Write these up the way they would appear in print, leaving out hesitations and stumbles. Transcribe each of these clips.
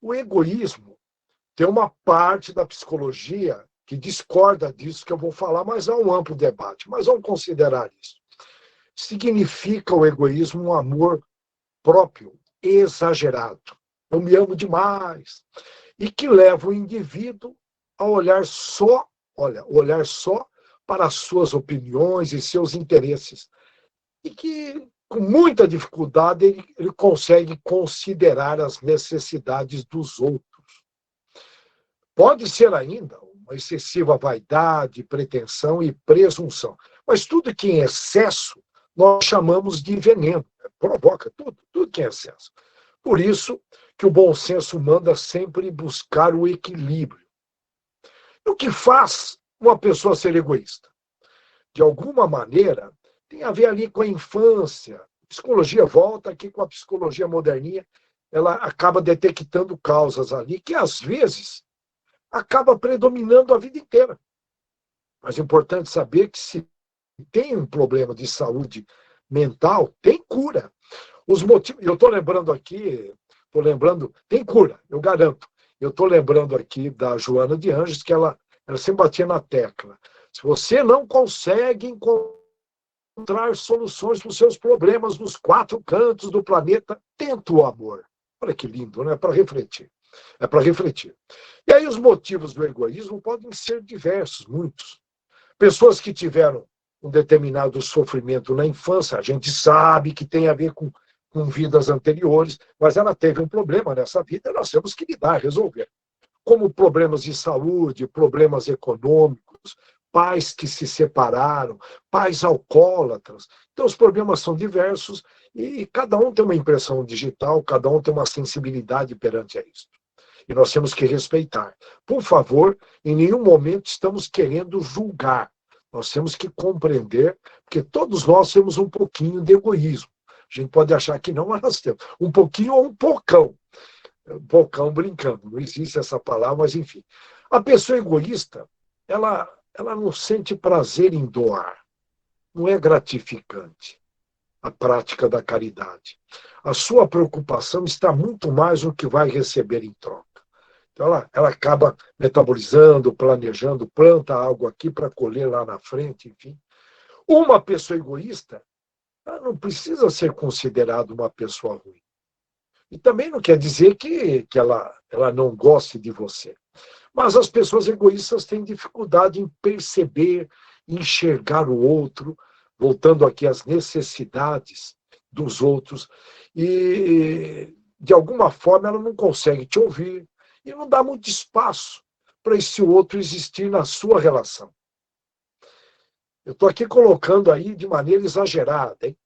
O egoísmo tem uma parte da psicologia que discorda disso que eu vou falar, mas há um amplo debate. Mas vamos considerar isso. Significa o egoísmo um amor próprio exagerado. Eu me amo demais. E que leva o indivíduo a olhar só para as suas opiniões e seus interesses. E que, com muita dificuldade, ele consegue considerar as necessidades dos outros. Pode ser ainda uma excessiva vaidade, pretensão e presunção. Mas tudo que em excesso nós chamamos de veneno. Provoca tudo que é excesso. Por isso que o bom senso manda sempre buscar o equilíbrio. E o que faz uma pessoa ser egoísta? De alguma maneira, tem a ver ali com a infância. A psicologia volta aqui com a psicologia moderninha, ela acaba detectando causas ali que, às vezes, acaba predominando a vida inteira. Mas é importante saber que se tem um problema de saúde mental, tem cura. Os motivos, eu estou lembrando aqui, tem cura, eu garanto. Eu estou lembrando aqui da Joana de Anjos, que ela sempre batia na tecla. Se você não consegue encontrar soluções para os seus problemas nos 4 cantos do planeta, tenta o amor. Olha que lindo, né? Para refletir. É para refletir. E aí os motivos do egoísmo podem ser diversos, muitos. Pessoas que tiveram um determinado sofrimento na infância, a gente sabe que tem a ver com vidas anteriores, mas ela teve um problema nessa vida e nós temos que lidar, resolver. Como problemas de saúde, problemas econômicos, pais que se separaram, pais alcoólatras. Então, os problemas são diversos e cada um tem uma impressão digital, cada um tem uma sensibilidade perante a isso. E nós temos que respeitar. Por favor, em nenhum momento estamos querendo julgar. Nós temos que compreender, porque todos nós temos um pouquinho de egoísmo. A gente pode achar que não, mas nós temos. Um pouquinho ou um pocão. Um pocão brincando, não existe essa palavra, mas enfim. A pessoa egoísta, ela não sente prazer em doar. Não é gratificante a prática da caridade. A sua preocupação está muito mais no que vai receber em troca. Então, ela acaba metabolizando, planejando, planta algo aqui para colher lá na frente, enfim. Uma pessoa egoísta, ela não precisa ser considerada uma pessoa ruim. E também não quer dizer que ela não goste de você. Mas as pessoas egoístas têm dificuldade em perceber, enxergar o outro, voltando aqui às necessidades dos outros, e de alguma forma ela não consegue te ouvir e não dá muito espaço para esse outro existir na sua relação. Eu estou aqui colocando aí de maneira exagerada, hein?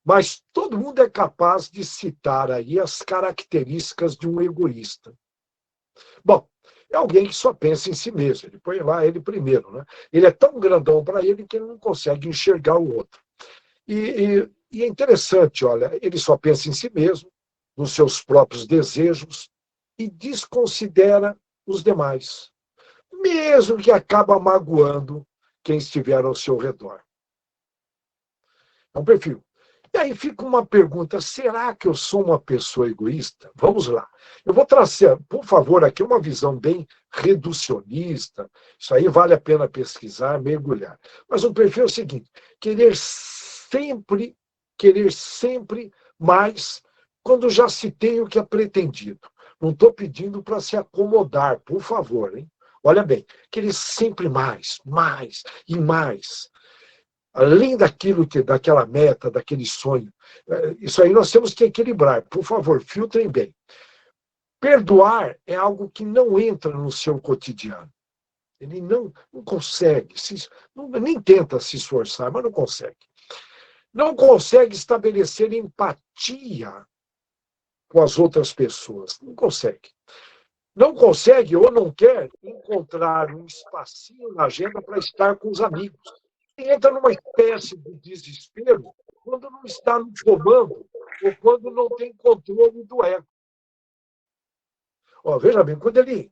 Mas todo mundo é capaz de citar aí as características de um egoísta. Bom, é alguém que só pensa em si mesmo, ele põe lá ele primeiro, né? Ele é tão grandão para ele que ele não consegue enxergar o outro. E é interessante, olha, ele só pensa em si mesmo, nos seus próprios desejos, e desconsidera os demais, mesmo que acaba magoando quem estiver ao seu redor. É um perfil. E aí fica uma pergunta, será que eu sou uma pessoa egoísta? Vamos lá. Eu vou trazer, por favor, aqui uma visão bem reducionista, isso aí vale a pena pesquisar, mergulhar. Mas o perfil é o seguinte, querer sempre mais quando já se tem o que é pretendido. Não estou pedindo para se acomodar, por favor, hein? Olha bem, querer sempre mais, mais e mais. Além daquela meta, daquele sonho. Isso aí nós temos que equilibrar. Por favor, filtrem bem. Perdoar é algo que não entra no seu cotidiano. Ele não consegue, nem tenta se esforçar, mas não consegue. Não consegue estabelecer empatia com as outras pessoas. Não consegue. Não consegue ou não quer encontrar um espacinho na agenda para estar com os amigos. Entra numa espécie de desespero quando não está no comando ou quando não tem controle do ego. Veja bem, quando ele...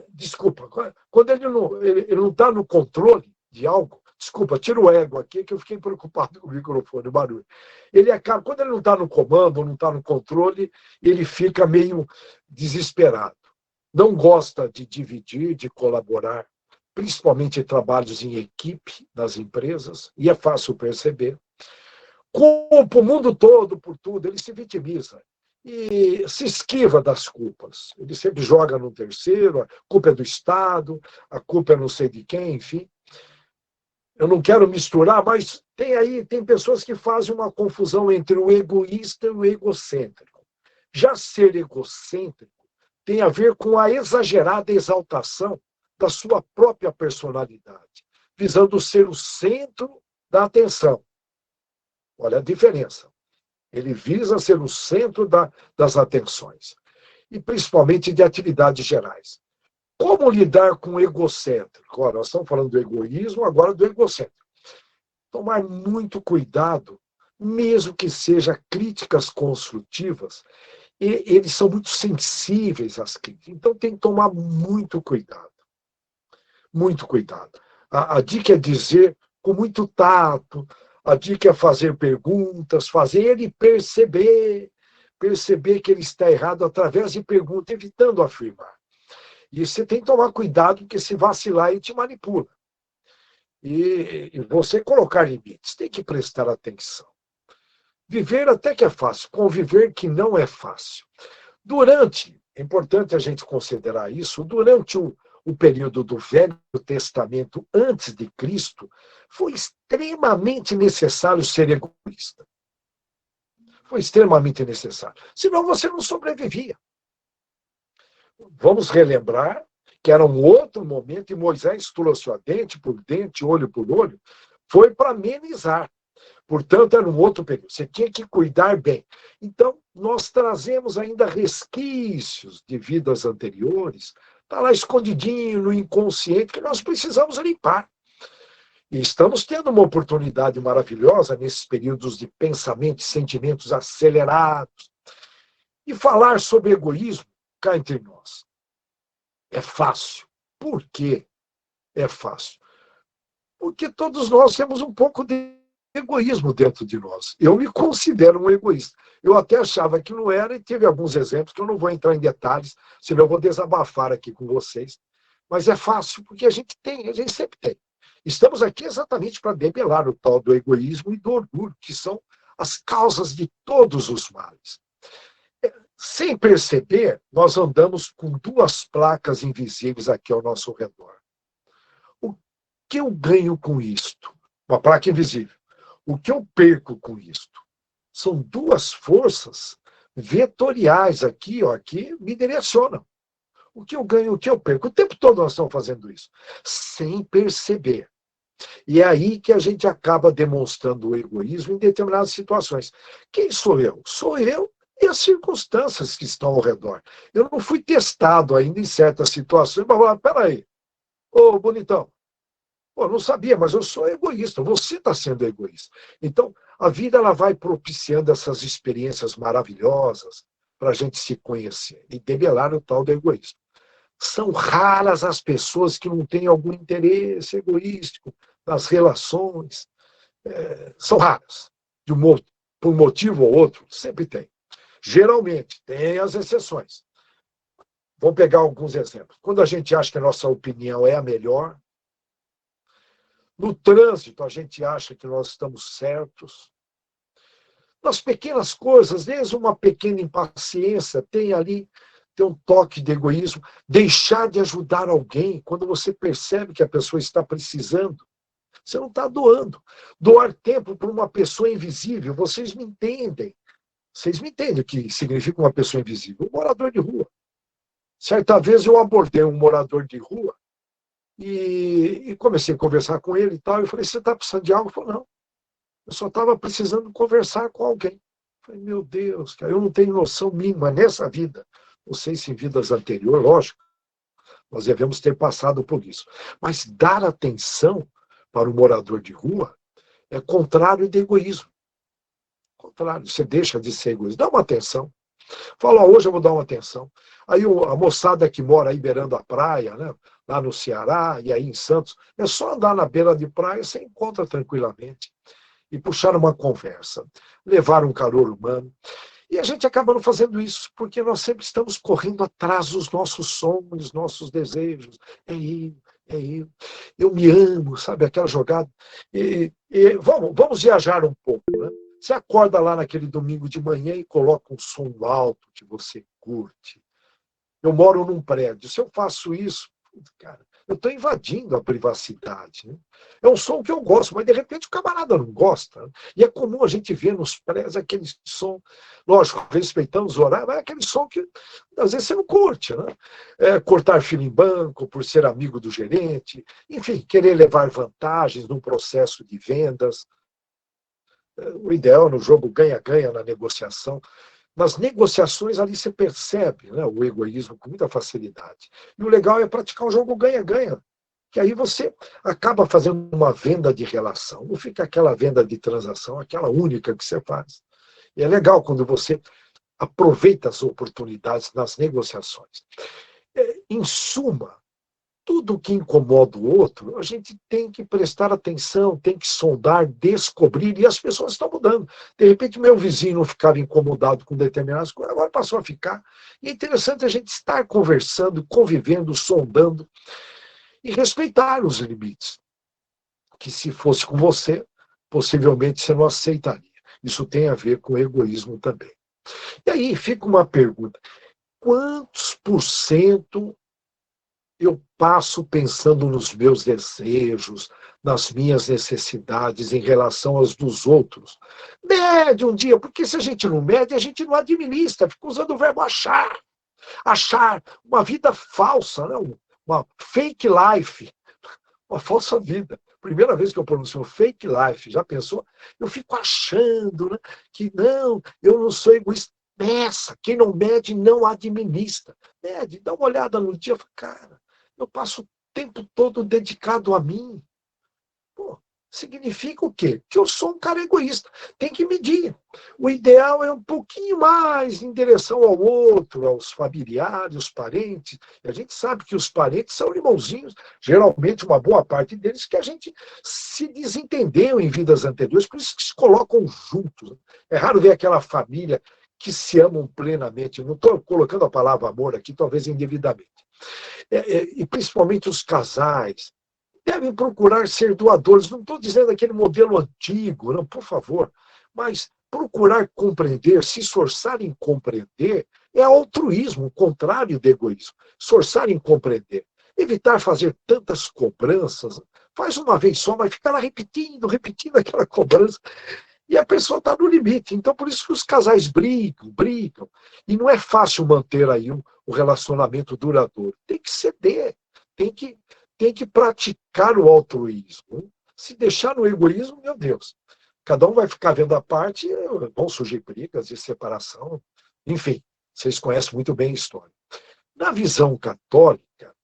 desculpa, quando ele não está no controle de algo, Desculpa, tira o ego aqui, que eu fiquei preocupado com o microfone, o barulho. Ele acaba, quando ele não está no comando, não está no controle, ele fica meio desesperado. Não gosta de dividir, de colaborar, principalmente em trabalhos em equipe nas empresas, e é fácil perceber. Culpa o mundo todo por tudo, ele se vitimiza e se esquiva das culpas. Ele sempre joga no terceiro, a culpa é do Estado, a culpa é não sei de quem, enfim. Eu não quero misturar, mas tem pessoas que fazem uma confusão entre o egoísta e o egocêntrico. Já ser egocêntrico tem a ver com a exagerada exaltação da sua própria personalidade, visando ser o centro da atenção. Olha a diferença. Ele visa ser o centro das atenções, e principalmente de atividades gerais. Como lidar com o egocêntrico? Ora, nós estamos falando do egoísmo, agora do egocêntrico. Tomar muito cuidado, mesmo que sejam críticas construtivas, e eles são muito sensíveis às críticas. Então, tem que tomar muito cuidado. Muito cuidado. A dica é dizer com muito tato, a dica é fazer perguntas, fazer ele perceber que ele está errado através de perguntas, evitando afirmar. E você tem que tomar cuidado, porque se vacilar, ele te manipula. E você colocar limites, tem que prestar atenção. Viver até que é fácil, conviver que não é fácil. É importante a gente considerar isso, durante o período do Velho Testamento, antes de Cristo, foi extremamente necessário ser egoísta. Foi extremamente necessário. Senão você não sobrevivia. Vamos relembrar que era um outro momento, e Moisés trouxe dente por dente, olho por olho, foi para amenizar. Portanto, era um outro período. Você tinha que cuidar bem. Então, nós trazemos ainda resquícios de vidas anteriores, está lá escondidinho no inconsciente, que nós precisamos limpar. E estamos tendo uma oportunidade maravilhosa nesses períodos de pensamento e sentimentos acelerados. E falar sobre egoísmo cá entre nós. É fácil. Por quê? É fácil. Porque todos nós temos um pouco de egoísmo dentro de nós. Eu me considero um egoísta. Eu até achava que não era, e tive alguns exemplos que eu não vou entrar em detalhes, senão eu vou desabafar aqui com vocês. Mas é fácil, porque a gente sempre tem. Estamos aqui exatamente para debelar o tal do egoísmo e do orgulho, que são as causas de todos os males. Sem perceber, nós andamos com duas placas invisíveis aqui ao nosso redor. O que eu ganho com isto? Uma placa invisível. O que eu perco com isto? São duas forças vetoriais aqui, que me direcionam. O que eu ganho, o que eu perco? O tempo todo nós estamos fazendo isso, sem perceber. E é aí que a gente acaba demonstrando o egoísmo em determinadas situações. Quem sou eu? Sou eu e as circunstâncias que estão ao redor. Eu não fui testado ainda em certas situações, mas falar, peraí, ô bonitão, pô, não sabia, mas eu sou egoísta, você está sendo egoísta. Então, a vida ela vai propiciando essas experiências maravilhosas para a gente se conhecer e debelar o tal do egoísmo. São raras as pessoas que não têm algum interesse egoístico nas relações. São raras. Por um motivo ou outro, sempre tem. Geralmente, tem as exceções. Vou pegar alguns exemplos. Quando a gente acha que a nossa opinião é a melhor, no trânsito, a gente acha que nós estamos certos. Nas pequenas coisas, desde uma pequena impaciência, tem um toque de egoísmo. Deixar de ajudar alguém quando você percebe que a pessoa está precisando. Você não está doando. Doar tempo para uma pessoa invisível, vocês me entendem. Vocês me entendem o que significa uma pessoa invisível? Um morador de rua. Certa vez eu abordei um morador de rua e comecei a conversar com ele e tal. Eu falei, você está precisando de algo? Ele falou, não. Eu só estava precisando conversar com alguém. Eu falei, meu Deus, cara, eu não tenho noção mínima nessa vida. Não sei se em vidas anteriores, lógico, nós devemos ter passado por isso. Mas dar atenção para o morador de rua é contrário de egoísmo. Contrário, você deixa de ser egoísta. Dá uma atenção. Fala, ó, hoje eu vou dar uma atenção. Aí a moçada que mora aí beirando a praia, né? Lá no Ceará e aí em Santos, é só andar na beira de praia, você encontra tranquilamente. E puxar uma conversa, levar um calor humano. E a gente acaba não fazendo isso, porque nós sempre estamos correndo atrás dos nossos sonhos, nossos desejos. É eu me amo, sabe? Aquela jogada. Vamos viajar um pouco, né? Você acorda lá naquele domingo de manhã e coloca um som alto que você curte. Eu moro num prédio. Se eu faço isso, cara, eu estou invadindo a privacidade. Né? É um som que eu gosto, mas de repente o camarada não gosta. Né? E é comum a gente ver nos prédios aquele som, lógico, respeitando os horários, mas é aquele som que às vezes você não curte. Né? Cortar fila em banco por ser amigo do gerente, enfim, querer levar vantagens num processo de vendas. O ideal no jogo ganha-ganha na negociação. Nas negociações ali você percebe, né, o egoísmo com muita facilidade. E o legal é praticar um jogo ganha-ganha, que aí você acaba fazendo uma venda de relação. Não fica aquela venda de transação, aquela única que você faz. E é legal quando você aproveita as oportunidades nas negociações. Em suma, tudo que incomoda o outro, a gente tem que prestar atenção, tem que sondar, descobrir, e as pessoas estão mudando. De repente, meu vizinho não ficava incomodado com determinadas coisas, agora passou a ficar. E é interessante a gente estar conversando, convivendo, sondando e respeitar os limites, que se fosse com você, possivelmente você não aceitaria. Isso tem a ver com egoísmo também. E aí fica uma pergunta: quantos por cento eu passo pensando nos meus desejos, nas minhas necessidades em relação aos dos outros? Mede um dia, porque se a gente não mede, a gente não administra, fica usando o verbo achar. Achar uma vida falsa, né? Uma fake life, uma falsa vida. Primeira vez que eu pronuncio fake life, já pensou? Eu fico achando, né, que não, eu não sou egoísta. Meça, quem não mede não administra. Mede, dá uma olhada no dia, cara, eu passo o tempo todo dedicado a mim. Pô, significa o quê? Que eu sou um cara egoísta. Tem que medir. O ideal é um pouquinho mais em direção ao outro, aos familiares, os parentes. E a gente sabe que os parentes são irmãozinhos, geralmente uma boa parte deles que a gente se desentendeu em vidas anteriores, por isso que se colocam juntos. É raro ver aquela família que se amam plenamente. Não estou colocando a palavra amor aqui, talvez indevidamente. E principalmente os casais, devem procurar ser doadores. Não estou dizendo aquele modelo antigo, não, por favor, mas procurar compreender, se esforçar em compreender, é altruísmo, o contrário do egoísmo. Esforçar em compreender. Evitar fazer tantas cobranças. Faz uma vez só, mas fica lá repetindo, repetindo aquela cobrança. E a pessoa está no limite. Então, por isso que os casais brigam, brigam. E não é fácil manter aí um relacionamento duradouro. Tem que ceder, tem que, tem que praticar o altruísmo. Se deixar no egoísmo, meu Deus, cada um vai ficar vendo a parte, vão surgir brigas e separação. Enfim, vocês conhecem muito bem a história. Na visão católica,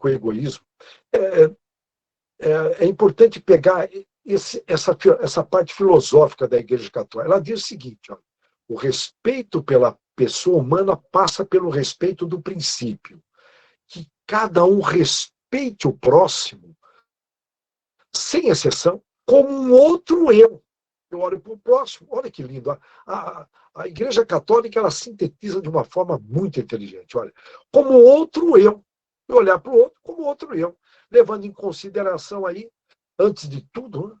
o egoísmo, é, é importante pegar essa parte filosófica da Igreja Católica. Ela diz o seguinte: ó, o respeito pela pessoa humana passa pelo respeito do princípio, que cada um respeite o próximo, sem exceção, como um outro eu. Eu olho para o próximo. Olha que lindo. A Igreja Católica ela sintetiza de uma forma muito inteligente. Olha, como outro eu. Eu olhar para o outro como outro eu, levando em consideração aí, antes de tudo, né,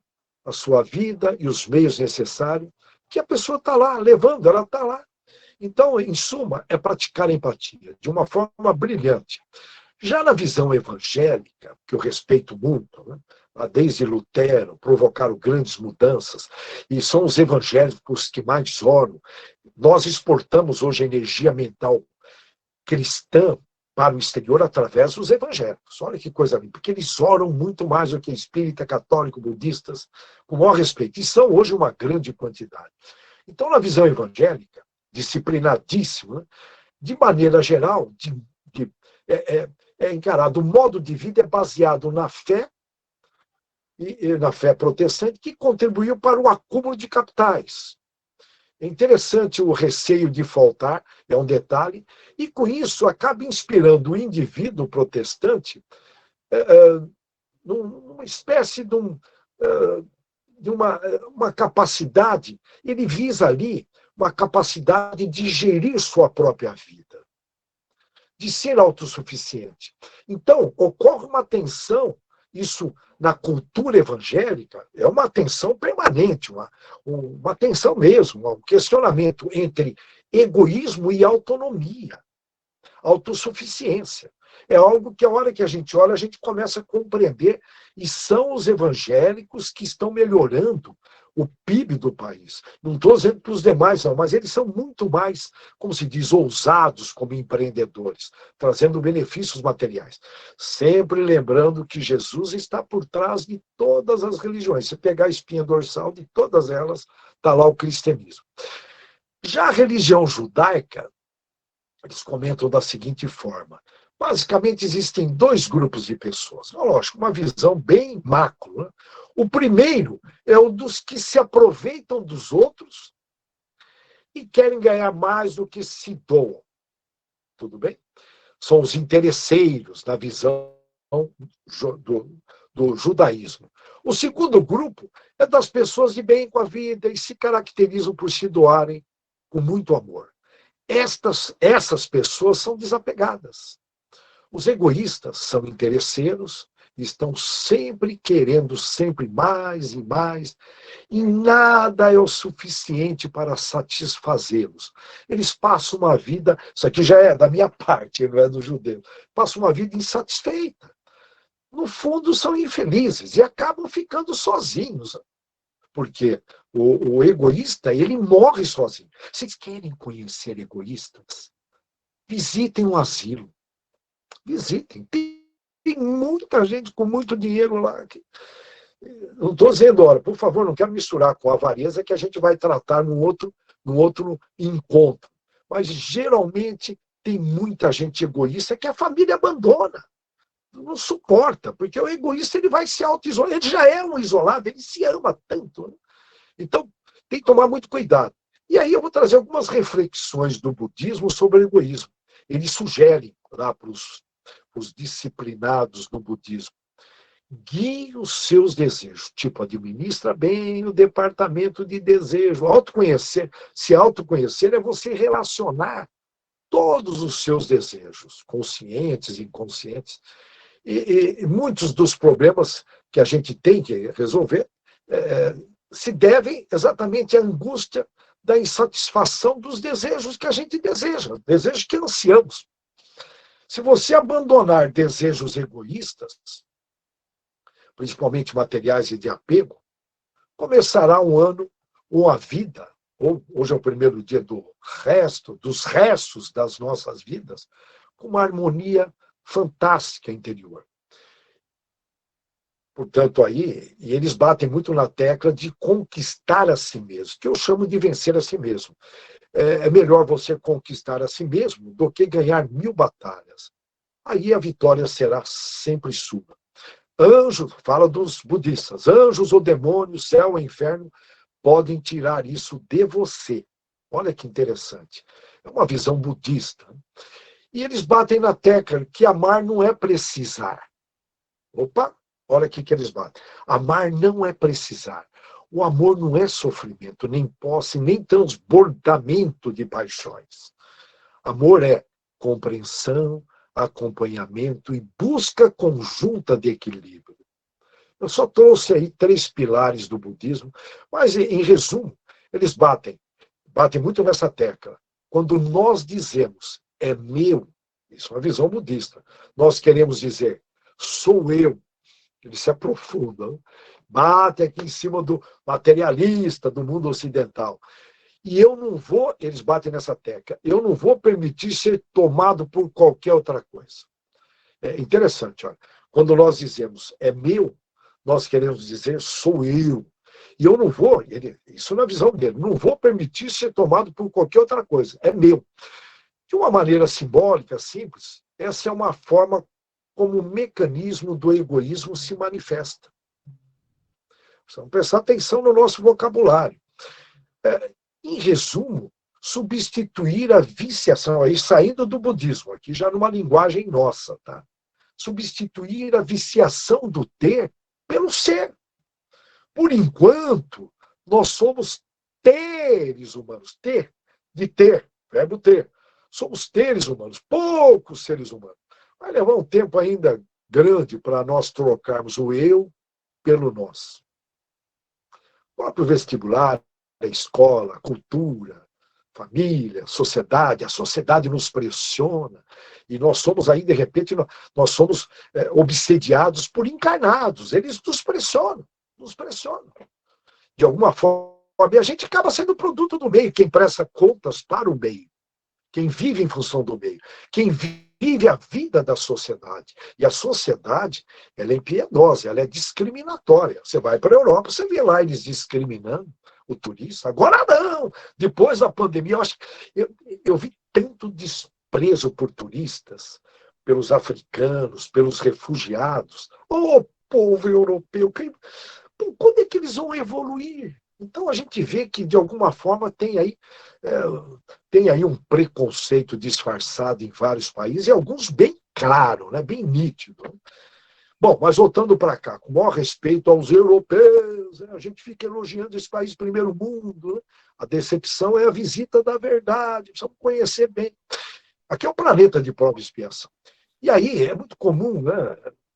a sua vida e os meios necessários, que a pessoa está lá levando, ela está lá. Então, em suma, é praticar a empatia de uma forma brilhante. Já na visão evangélica, que eu respeito muito, né, desde Lutero, provocaram grandes mudanças, e são os evangélicos que mais oram. Nós exportamos hoje a energia mental cristã para o exterior através dos evangélicos. Olha que coisa linda, porque eles oram muito mais do que espírita, católico, budistas, com o maior respeito, e são hoje uma grande quantidade. Então, na visão evangélica, disciplinadíssima, né, de maneira geral, é encarado, o modo de vida é baseado na fé, e na fé protestante, que contribuiu para o acúmulo de capitais. É interessante o receio de faltar, é um detalhe, e com isso acaba inspirando o indivíduo protestante numa espécie de uma capacidade, ele visa ali uma capacidade de gerir sua própria vida, de ser autossuficiente. Então, ocorre uma tensão, isso na cultura evangélica, é uma tensão permanente, uma tensão mesmo, um questionamento entre egoísmo e autonomia, autossuficiência. É algo que a hora que a gente olha, a gente começa a compreender, e são os evangélicos que estão melhorando o PIB do país. Não estou dizendo para os demais, não, mas eles são muito mais, como se diz, ousados como empreendedores, trazendo benefícios materiais. Sempre lembrando que Jesus está por trás de todas as religiões. Se pegar a espinha dorsal de todas elas, está lá o cristianismo. Já a religião judaica, eles comentam da seguinte forma: basicamente existem dois grupos de pessoas. Lógico, uma visão bem macro, né? O primeiro é o dos que se aproveitam dos outros e querem ganhar mais do que se doam. Tudo bem? São os interesseiros da visão do judaísmo. O segundo grupo é das pessoas de bem com a vida e se caracterizam por se doarem com muito amor. Essas pessoas são desapegadas. Os egoístas são interesseiros, estão sempre querendo sempre mais e mais, e nada é o suficiente para satisfazê-los. Eles passam uma vida, isso aqui já é da minha parte, não é do judeu, passam uma vida insatisfeita. No fundo, são infelizes e acabam ficando sozinhos, porque o egoísta, ele morre sozinho. Vocês querem conhecer egoístas? Visitem um asilo. Visitem. Tem muita gente com muito dinheiro lá. Não estou dizendo, olha, por favor, não quero misturar com a avareza que a gente vai tratar num outro encontro. Mas, geralmente, tem muita gente egoísta que a família abandona. Não suporta, porque o egoísta ele vai se auto-isolar. Ele já é um isolado, ele se ama tanto. Né? Então, tem que tomar muito cuidado. E aí eu vou trazer algumas reflexões do budismo sobre o egoísmo. Ele sugere lá para os disciplinados no budismo: guie os seus desejos. Tipo, administra bem o departamento de desejo. Se autoconhecer é você relacionar todos os seus desejos, conscientes e inconscientes. E muitos dos problemas que a gente tem que resolver se devem exatamente à angústia da insatisfação dos desejos que a gente deseja, desejos que ansiamos. Se você abandonar desejos egoístas, principalmente materiais e de apego, começará um ano ou a vida, hoje é o primeiro dia dos restos das nossas vidas, com uma harmonia fantástica interior. Portanto, aí, e eles batem muito na tecla de conquistar a si mesmo, que eu chamo de vencer a si mesmo. É melhor você conquistar a si mesmo do que ganhar 1000 batalhas. Aí a vitória será sempre sua. Anjos, fala dos budistas, anjos ou demônios, céu ou inferno, podem tirar isso de você. Olha que interessante. É uma visão budista. E eles batem na tecla que amar não é precisar. Opa, olha aqui que eles batem. Amar não é precisar. O amor não é sofrimento, nem posse, nem transbordamento de paixões. Amor é compreensão, acompanhamento e busca conjunta de equilíbrio. Eu só trouxe aí 3 pilares do budismo, mas, em resumo, eles batem muito nessa tecla. Quando nós dizemos é meu, isso é uma visão budista, nós queremos dizer sou eu, eles se aprofundam, batem aqui em cima do materialista, do mundo ocidental. E eu não vou, eles batem nessa tecla, eu não vou permitir ser tomado por qualquer outra coisa. É interessante, olha, quando nós dizemos é meu, nós queremos dizer sou eu. E eu não vou, isso na visão dele, não vou permitir ser tomado por qualquer outra coisa, é meu. De uma maneira simbólica, simples, essa é uma forma como o mecanismo do egoísmo se manifesta. Precisamos prestar atenção no nosso vocabulário. Em resumo, substituir a viciação, aí saindo do budismo, aqui já numa linguagem nossa, tá? Substituir a viciação do ter pelo ser. Por enquanto, nós somos teres humanos. Ter, de ter, verbo ter. Somos teres humanos, poucos seres humanos. Vai levar um tempo ainda grande para nós trocarmos o eu pelo nós. O próprio vestibular, a escola, a cultura, família, sociedade, a sociedade nos pressiona, e nós somos aí, de repente, nós somos obsediados por encarnados, eles nos pressionam. De alguma forma, e a gente acaba sendo produto do meio, quem presta contas para o meio, quem vive em função do meio, quem vive a vida da sociedade. E a sociedade, ela é impiedosa, ela é discriminatória. Você vai para a Europa, você vê lá eles discriminando o turista. Agora não! Depois da pandemia, eu vi tanto desprezo por turistas, pelos africanos, pelos refugiados. Ô, povo europeu, quando é que eles vão evoluir? Então a gente vê que, de alguma forma, tem aí um preconceito disfarçado em vários países, e alguns bem claro, né, bem nítido. Bom, mas voltando para cá, com o maior respeito aos europeus, né, a gente fica elogiando esse país primeiro mundo, né? A decepção é a visita da verdade, precisamos conhecer bem. Aqui é um planeta de prova e expiação. E aí é muito comum, né?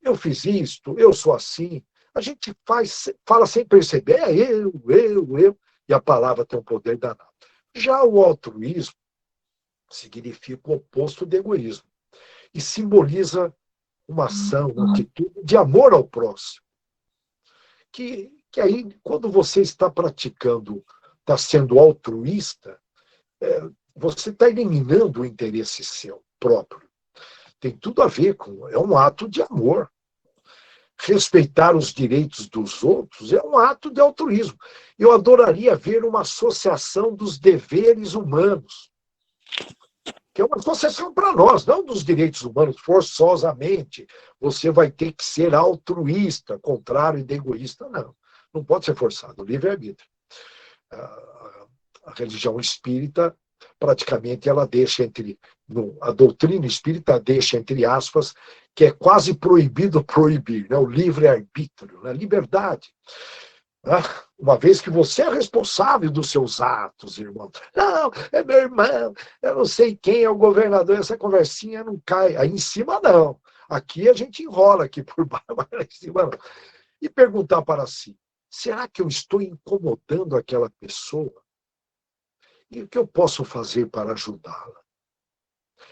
Eu fiz isto, eu sou assim. A gente fala sem perceber, eu, e a palavra tem um poder danado. Já o altruísmo significa o oposto do egoísmo e simboliza uma ação, uma atitude de amor ao próximo. Que aí, quando você está praticando, está sendo altruísta, você está eliminando o interesse seu próprio. Tem tudo a ver com, é um ato de amor. Respeitar os direitos dos outros é um ato de altruísmo. Eu adoraria ver uma associação dos deveres humanos, que é uma associação para nós, não dos direitos humanos, forçosamente. Você vai ter que ser altruísta, contrário de egoísta, não. Não pode ser forçado, o livre-arbítrio. A religião espírita, praticamente, ela deixa a doutrina espírita deixa, entre aspas, que é quase proibido proibir, né? O livre-arbítrio, né? Liberdade. Né? Uma vez que você é responsável dos seus atos, irmão. Não, é meu irmão, eu não sei quem é o governador, essa conversinha não cai. Aí em cima, não. Aqui a gente enrola aqui por baixo, mas lá em cima não. E perguntar para si, será que eu estou incomodando aquela pessoa? E o que eu posso fazer para ajudá-la?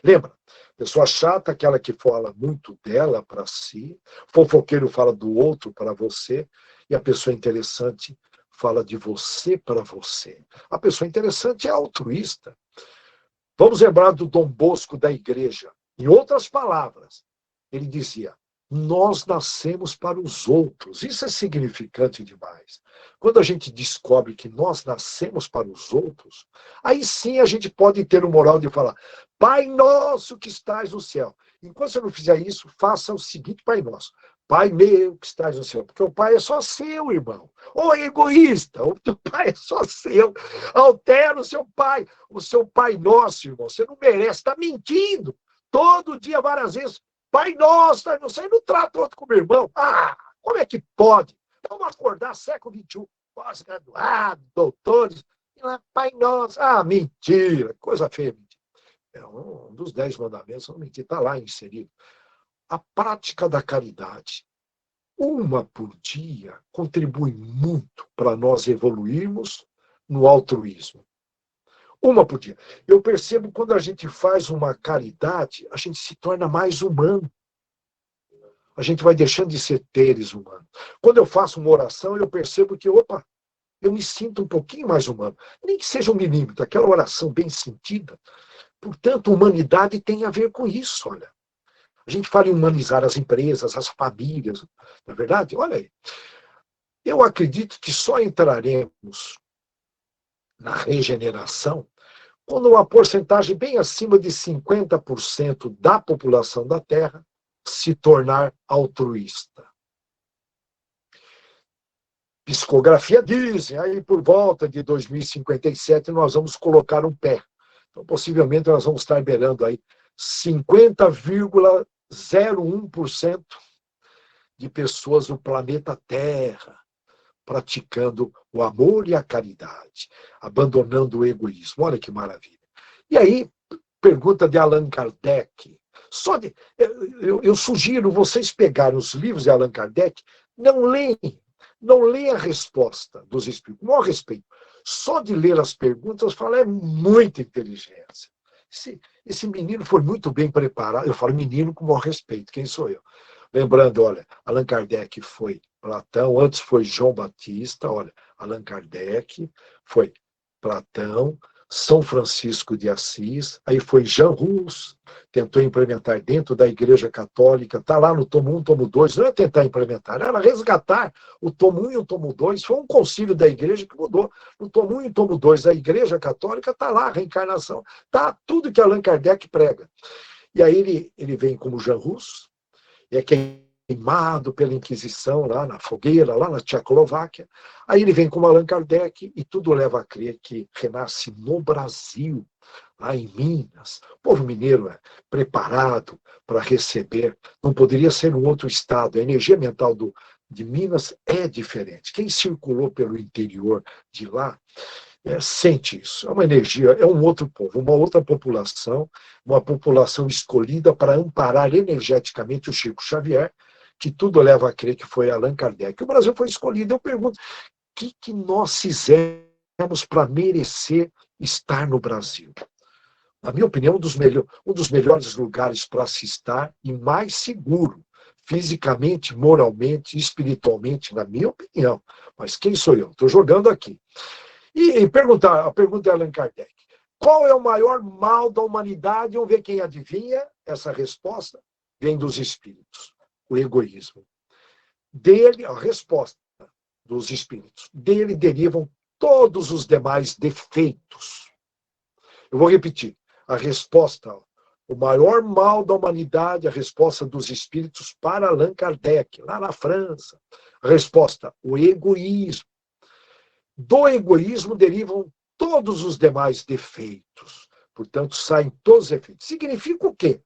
Lembra? Pessoa chata, aquela que fala muito dela para si, fofoqueiro fala do outro para você, e a pessoa interessante fala de você para você. A pessoa interessante é altruísta. Vamos lembrar do Dom Bosco da igreja. Em outras palavras, ele dizia: nós nascemos para os outros. Isso é significante demais. Quando a gente descobre que nós nascemos para os outros, aí sim a gente pode ter o moral de falar: Pai nosso que estás no céu. Enquanto você não fizer isso, faça o seguinte: Pai nosso. Pai meu que estás no céu. Porque o pai é só seu, irmão. Ô egoísta, o teu pai é só seu. Altera o seu pai nosso, irmão. Você não merece, está mentindo. Todo dia, várias vezes. Pai nosso, você não trata outro como irmão. Ah, como é que pode? Vamos acordar século XXI, pós-graduado, doutores, e lá, Pai nosso. Ah, mentira, coisa feia. É um dos 10 mandamentos, não mentir, está lá inserido. A prática da caridade, uma por dia, contribui muito para nós evoluirmos no altruísmo. Uma por dia. Eu percebo que quando a gente faz uma caridade, a gente se torna mais humano. A gente vai deixando de ser seres humanos. Quando eu faço uma oração, eu percebo que, opa, eu me sinto um pouquinho mais humano. Nem que seja um milímetro, aquela oração bem sentida. Portanto, humanidade tem a ver com isso, olha. A gente fala em humanizar as empresas, as famílias, não é verdade? Olha aí. Eu acredito que só entraremos na regeneração quando uma porcentagem bem acima de 50% da população da Terra se tornar altruísta. psicografia dizem, aí por volta de 2057 nós vamos colocar um pé. Então, possivelmente, nós vamos estar beirando aí 50,01% de pessoas no planeta Terra praticando o amor e a caridade, abandonando o egoísmo. Olha que maravilha. E aí, pergunta de Allan Kardec. Eu sugiro vocês pegarem os livros de Allan Kardec, não leem a resposta dos espíritos, com o maior respeito. Só de ler as perguntas, fala, é muita inteligência. Esse menino foi muito bem preparado. Eu falo menino com o maior respeito, quem sou eu? Lembrando, olha, Allan Kardec foi Platão, antes foi João Batista, olha, Allan Kardec foi Platão, São Francisco de Assis, aí foi Jean Hus, tentou implementar dentro da Igreja Católica, está lá no tomo 1, tomo 2, não é tentar implementar, era resgatar o tomo 1 e o tomo 2, foi um concílio da Igreja que mudou. No tomo 1 e o tomo 2 da Igreja Católica está lá a reencarnação, está tudo que Allan Kardec prega. E aí ele vem como Jean Hus, é queimado pela Inquisição lá na fogueira, lá na Tchecoslováquia. Aí ele vem como Allan Kardec e tudo leva a crer que renasce no Brasil, lá em Minas. O povo mineiro é preparado para receber, não poderia ser um outro estado. A energia mental de Minas é diferente. Quem circulou pelo interior de lá sente isso. É uma energia, é um outro povo, uma outra população, uma população escolhida para amparar energeticamente o Chico Xavier, que tudo leva a crer que foi Allan Kardec. O Brasil foi escolhido. Eu pergunto, o que nós fizemos para merecer estar no Brasil? Na minha opinião, um dos melhores lugares para se estar e mais seguro, fisicamente, moralmente, espiritualmente, na minha opinião. Mas quem sou eu? Estou jogando aqui. E a pergunta de Allan Kardec. Qual é o maior mal da humanidade? Vamos ver quem adivinha essa resposta. Vem dos espíritos. O egoísmo. Dele, a resposta dos espíritos. Dele derivam todos os demais defeitos. Eu vou repetir. A resposta, o maior mal da humanidade, a resposta dos espíritos para Allan Kardec, lá na França. A resposta, o egoísmo. Do egoísmo derivam todos os demais defeitos. Portanto, saem todos os defeitos. Significa o quê?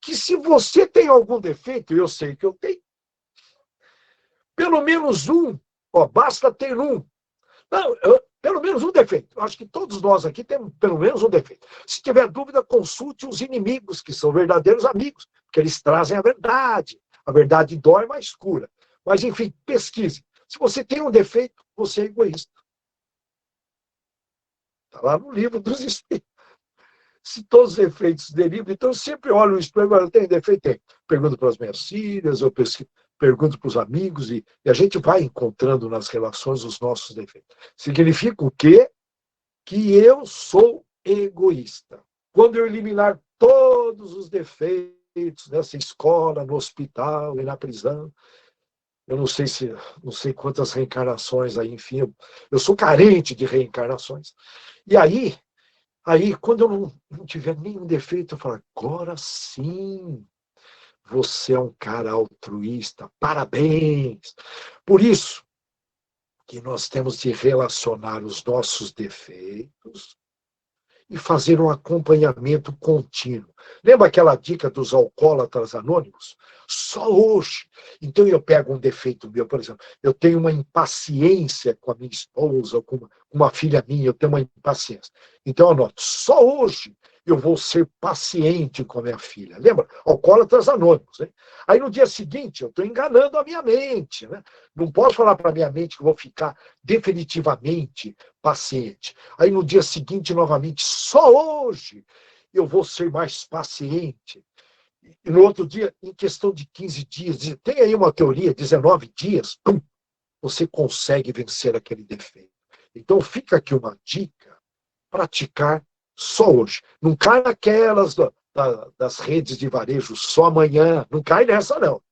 Que se você tem algum defeito, eu sei que eu tenho, pelo menos um, basta ter um. Não, pelo menos um defeito. Eu acho que todos nós aqui temos pelo menos um defeito. Se tiver dúvida, consulte os inimigos, que são verdadeiros amigos, porque eles trazem a verdade. A verdade dói, mas cura. Mas, enfim, pesquise. Se você tem um defeito, você é egoísta. Está lá no livro dos espíritos. Se todos os defeitos derivam, então eu sempre olho o espelho, eu tenho defeito? Tem. Pergunto para as minhas filhas, eu pergunto para os amigos, e a gente vai encontrando nas relações os nossos defeitos. Significa o quê? Que eu sou egoísta. Quando eu eliminar todos os defeitos nessa escola, no hospital e na prisão, eu não sei quantas reencarnações aí, enfim, eu sou carente de reencarnações. E aí, quando eu não tiver nenhum defeito, eu falo, agora sim, você é um cara altruísta, parabéns. Por isso que nós temos de relacionar os nossos defeitos e fazer um acompanhamento contínuo. Lembra aquela dica dos alcoólatras anônimos? Só hoje. Então eu pego um defeito meu, por exemplo, eu tenho uma impaciência com a minha esposa, ou com uma filha minha, eu tenho uma impaciência. Então eu anoto, só hoje eu vou ser paciente com a minha filha. Lembra? Alcoólatras anônimos. Hein? Aí no dia seguinte eu estou enganando a minha mente. Né? Não posso falar para a minha mente que eu vou ficar definitivamente paciente. Aí no dia seguinte, novamente, só hoje eu vou ser mais paciente. E no outro dia, em questão de 15 dias, tem aí uma teoria, 19 dias, você consegue vencer aquele defeito. Então fica aqui uma dica, praticar só hoje. Não cai naquelas das redes de varejo só amanhã, não cai nessa não.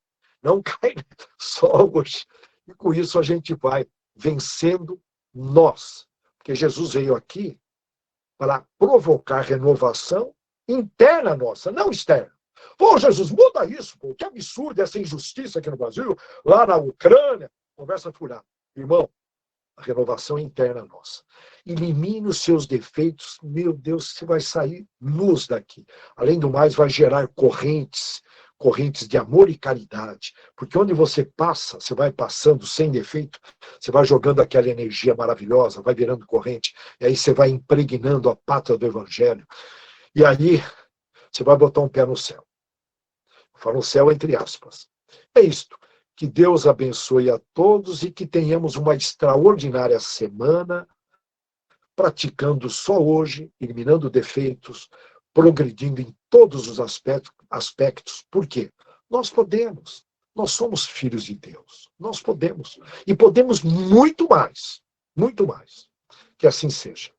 Não cai só hoje. E com isso a gente vai vencendo nós. Porque Jesus veio aqui para provocar renovação interna nossa, não externa. Pô, Jesus, muda isso, pô. Que absurdo essa injustiça aqui no Brasil, lá na Ucrânia. Conversa furada. Irmão, A renovação interna nossa. Elimine os seus defeitos, meu Deus, você vai sair luz daqui. Além do mais, vai gerar correntes de amor e caridade, porque onde você passa, você vai passando sem defeito, você vai jogando aquela energia maravilhosa, vai virando corrente, e aí você vai impregnando a pátria do Evangelho, e aí você vai botar um pé no céu. Falo no céu entre aspas. É isto. Que Deus abençoe a todos e que tenhamos uma extraordinária semana, praticando só hoje, eliminando defeitos, progredindo em todos os aspectos. Por quê? Nós podemos. Nós somos filhos de Deus. Nós podemos. E podemos muito mais. Muito mais. Que assim seja.